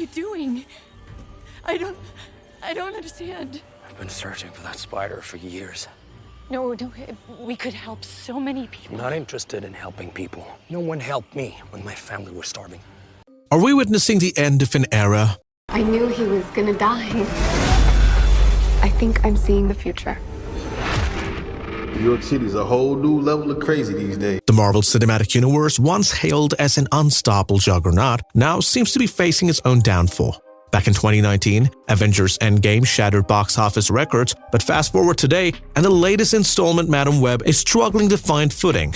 you doing? I don't understand. I've been searching for that spider for years. No, we could help so many people. I'm not interested in helping people. No one helped me when my family was starving. Are we witnessing the end of an era? I knew he was gonna die. I think I'm seeing the future. New York City's a whole new level of crazy these days. The Marvel Cinematic Universe, once hailed as an unstoppable juggernaut, now seems to be facing its own downfall. Back in 2019, Avengers Endgame shattered box office records, but fast forward today, and the latest installment, Madam Web, is struggling to find footing.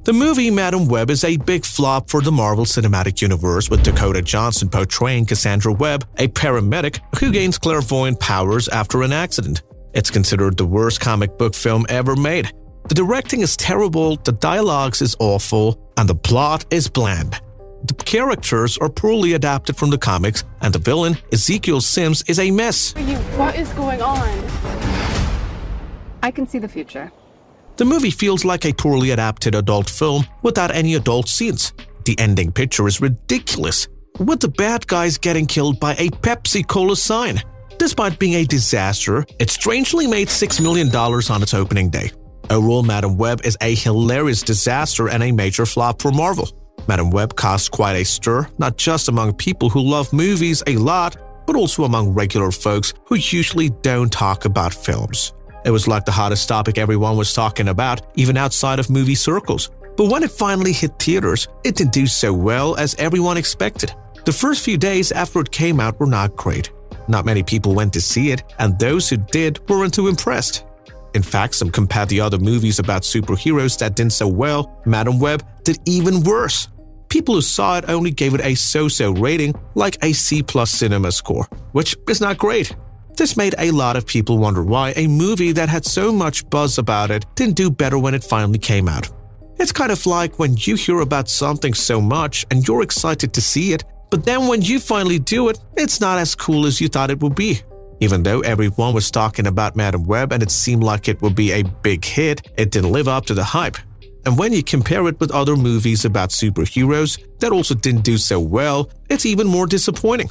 The movie Madam Web is a big flop for the Marvel Cinematic Universe, with Dakota Johnson portraying Cassandra Webb, a paramedic who gains clairvoyant powers after an accident. It's considered the worst comic book film ever made. The directing is terrible, the dialogue is awful, and the plot is bland. The characters are poorly adapted from the comics, and the villain, Ezekiel Sims, is a mess. What is going on? I can see the future. The movie feels like a poorly adapted adult film without any adult scenes. The ending picture is ridiculous, with the bad guys getting killed by a Pepsi Cola sign. Despite being a disaster, it strangely made $6 million on its opening day. Overall, Madam Web is a hilarious disaster and a major flop for Marvel. Madam Web caused quite a stir, not just among people who love movies a lot, but also among regular folks who usually don't talk about films. It was like the hottest topic everyone was talking about, even outside of movie circles. But when it finally hit theaters, it didn't do so well as everyone expected. The first few days after it came out were not great. Not many people went to see it, and those who did weren't too impressed. In fact, some compared the other movies about superheroes that did so well, Madam Web did even worse. People who saw it only gave it a so-so rating, like a C+ cinema score, which is not great. This made a lot of people wonder why a movie that had so much buzz about it didn't do better when it finally came out. It's kind of like when you hear about something so much and you're excited to see it, but then when you finally do it, it's not as cool as you thought it would be. Even though everyone was talking about Madam Web and it seemed like it would be a big hit, it didn't live up to the hype. And when you compare it with other movies about superheroes that also didn't do so well, it's even more disappointing.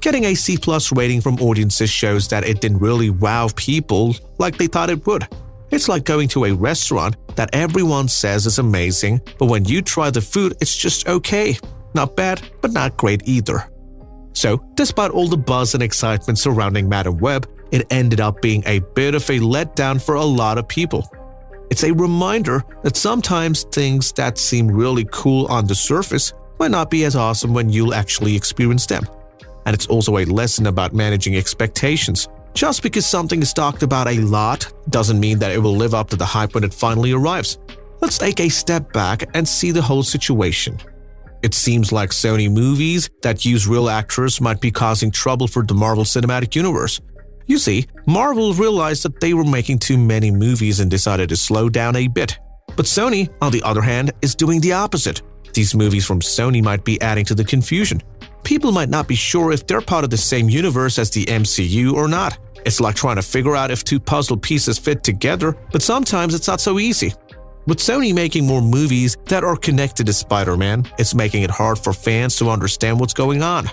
Getting a C+ rating from audiences shows that it didn't really wow people like they thought it would. It's like going to a restaurant that everyone says is amazing, but when you try the food, it's just okay. Not bad, but not great either. So, despite all the buzz and excitement surrounding Madam Web, it ended up being a bit of a letdown for a lot of people. It's a reminder that sometimes things that seem really cool on the surface might not be as awesome when you'll actually experience them. And it's also a lesson about managing expectations. Just because something is talked about a lot doesn't mean that it will live up to the hype when it finally arrives. Let's take a step back and see the whole situation. It seems like Sony movies that use real actors might be causing trouble for the Marvel Cinematic Universe. You see, Marvel realized that they were making too many movies and decided to slow down a bit. But Sony, on the other hand, is doing the opposite. These movies from Sony might be adding to the confusion. People might not be sure if they're part of the same universe as the MCU or not. It's like trying to figure out if two puzzle pieces fit together, but sometimes it's not so easy. With Sony making more movies that are connected to Spider-Man, it's making it hard for fans to understand what's going on.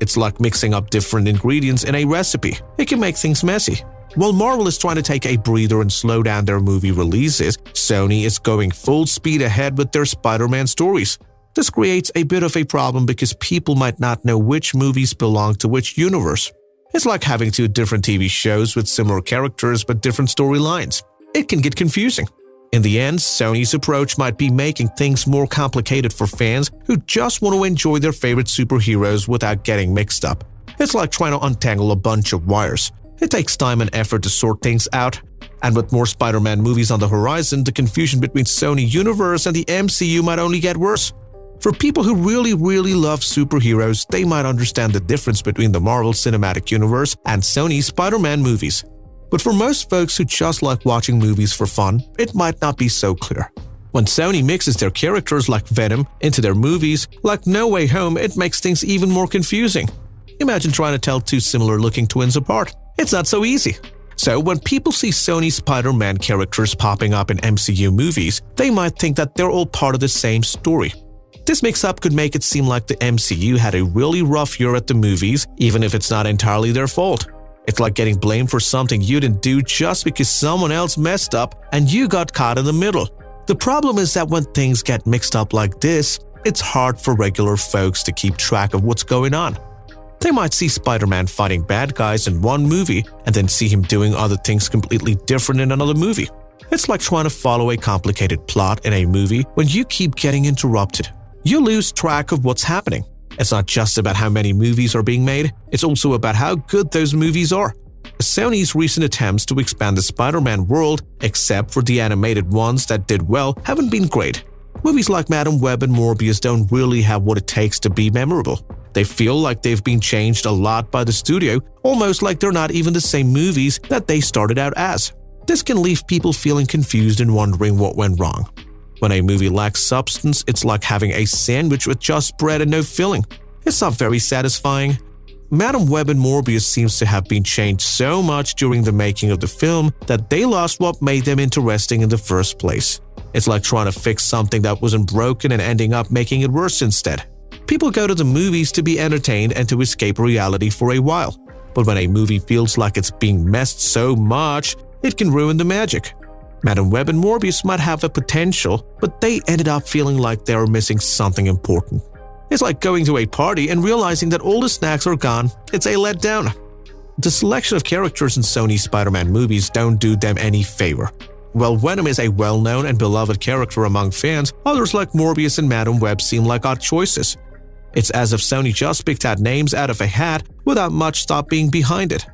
It's like mixing up different ingredients in a recipe. It can make things messy. While Marvel is trying to take a breather and slow down their movie releases, Sony is going full speed ahead with their Spider-Man stories. This creates a bit of a problem because people might not know which movies belong to which universe. It's like having two different TV shows with similar characters but different storylines. It can get confusing. In the end, Sony's approach might be making things more complicated for fans who just want to enjoy their favorite superheroes without getting mixed up. It's like trying to untangle a bunch of wires. It takes time and effort to sort things out. And with more Spider-Man movies on the horizon, the confusion between Sony Universe and the MCU might only get worse. For people who really love superheroes, they might understand the difference between the Marvel Cinematic Universe and Sony's Spider-Man movies. But for most folks who just like watching movies for fun, it might not be so clear. When Sony mixes their characters like Venom into their movies, like No Way Home, it makes things even more confusing. Imagine trying to tell two similar-looking twins apart. It's not so easy. So when people see Sony Spider-Man characters popping up in MCU movies, they might think that they're all part of the same story. This mix-up could make it seem like the MCU had a really rough year at the movies, even if it's not entirely their fault. It's like getting blamed for something you didn't do just because someone else messed up and you got caught in the middle. The problem is that when things get mixed up like this, it's hard for regular folks to keep track of what's going on. They might see Spider-Man fighting bad guys in one movie and then see him doing other things completely different in another movie. It's like trying to follow a complicated plot in a movie when you keep getting interrupted. You lose track of what's happening. It's not just about how many movies are being made, it's also about how good those movies are. Sony's recent attempts to expand the Spider-Man world, except for the animated ones that did well, haven't been great. Movies like Madam Web and Morbius don't really have what it takes to be memorable. They feel like they've been changed a lot by the studio, almost like they're not even the same movies that they started out as. This can leave people feeling confused and wondering what went wrong. When a movie lacks substance, it's like having a sandwich with just bread and no filling. It's not very satisfying. Madam Web and Morbius seems to have been changed so much during the making of the film that they lost what made them interesting in the first place. It's like trying to fix something that wasn't broken and ending up making it worse instead. People go to the movies to be entertained and to escape reality for a while. But when a movie feels like it's being messed so much, it can ruin the magic. Madam Web and Morbius might have a potential, but they ended up feeling like they were missing something important. It's like going to a party and realizing that all the snacks are gone. It's a letdown. The selection of characters in Sony's Spider-Man movies don't do them any favor. While Venom is a well-known and beloved character among fans, others like Morbius and Madam Web seem like odd choices. It's as if Sony just picked out names out of a hat without much thought being behind it.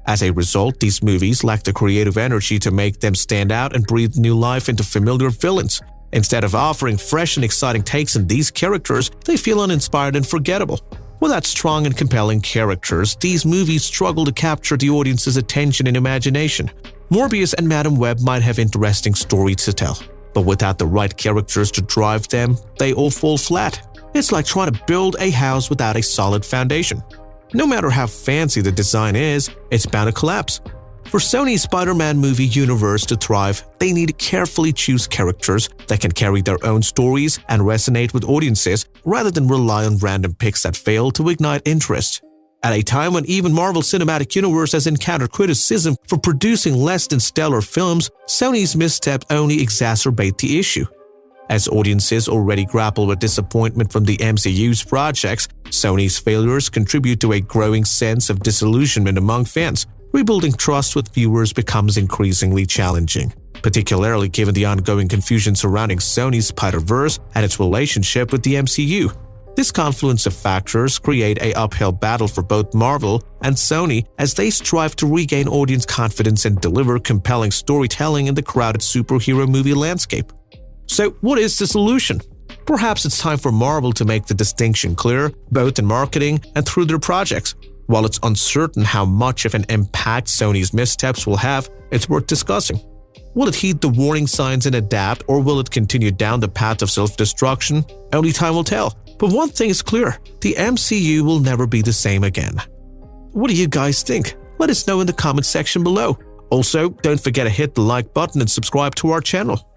As a result, these movies lack the creative energy to make them stand out and breathe new life into familiar villains. Instead of offering fresh and exciting takes on these characters, they feel uninspired and forgettable. Without strong and compelling characters, these movies struggle to capture the audience's attention and imagination. Morbius and Madam Web might have interesting stories to tell, but without the right characters to drive them, they all fall flat. It's like trying to build a house without a solid foundation. No matter how fancy the design is, it's bound to collapse. For Sony's Spider-Man movie universe to thrive, they need to carefully choose characters that can carry their own stories and resonate with audiences rather than rely on random picks that fail to ignite interest. At a time when even Marvel Cinematic Universe has encountered criticism for producing less than stellar films, Sony's misstep only exacerbate the issue. As audiences already grapple with disappointment from the MCU's projects, Sony's failures contribute to a growing sense of disillusionment among fans. Rebuilding trust with viewers becomes increasingly challenging, particularly given the ongoing confusion surrounding Sony's Spider-Verse and its relationship with the MCU. This confluence of factors create an uphill battle for both Marvel and Sony as they strive to regain audience confidence and deliver compelling storytelling in the crowded superhero movie landscape. So, what is the solution? Perhaps it's time for Marvel to make the distinction clear, both in marketing and through their projects. While it's uncertain how much of an impact Sony's missteps will have, it's worth discussing. Will it heed the warning signs and adapt, or will it continue down the path of self-destruction? Only time will tell. But one thing is clear, the MCU will never be the same again. What do you guys think? Let us know in the comment section below. Also, don't forget to hit the like button and subscribe to our channel.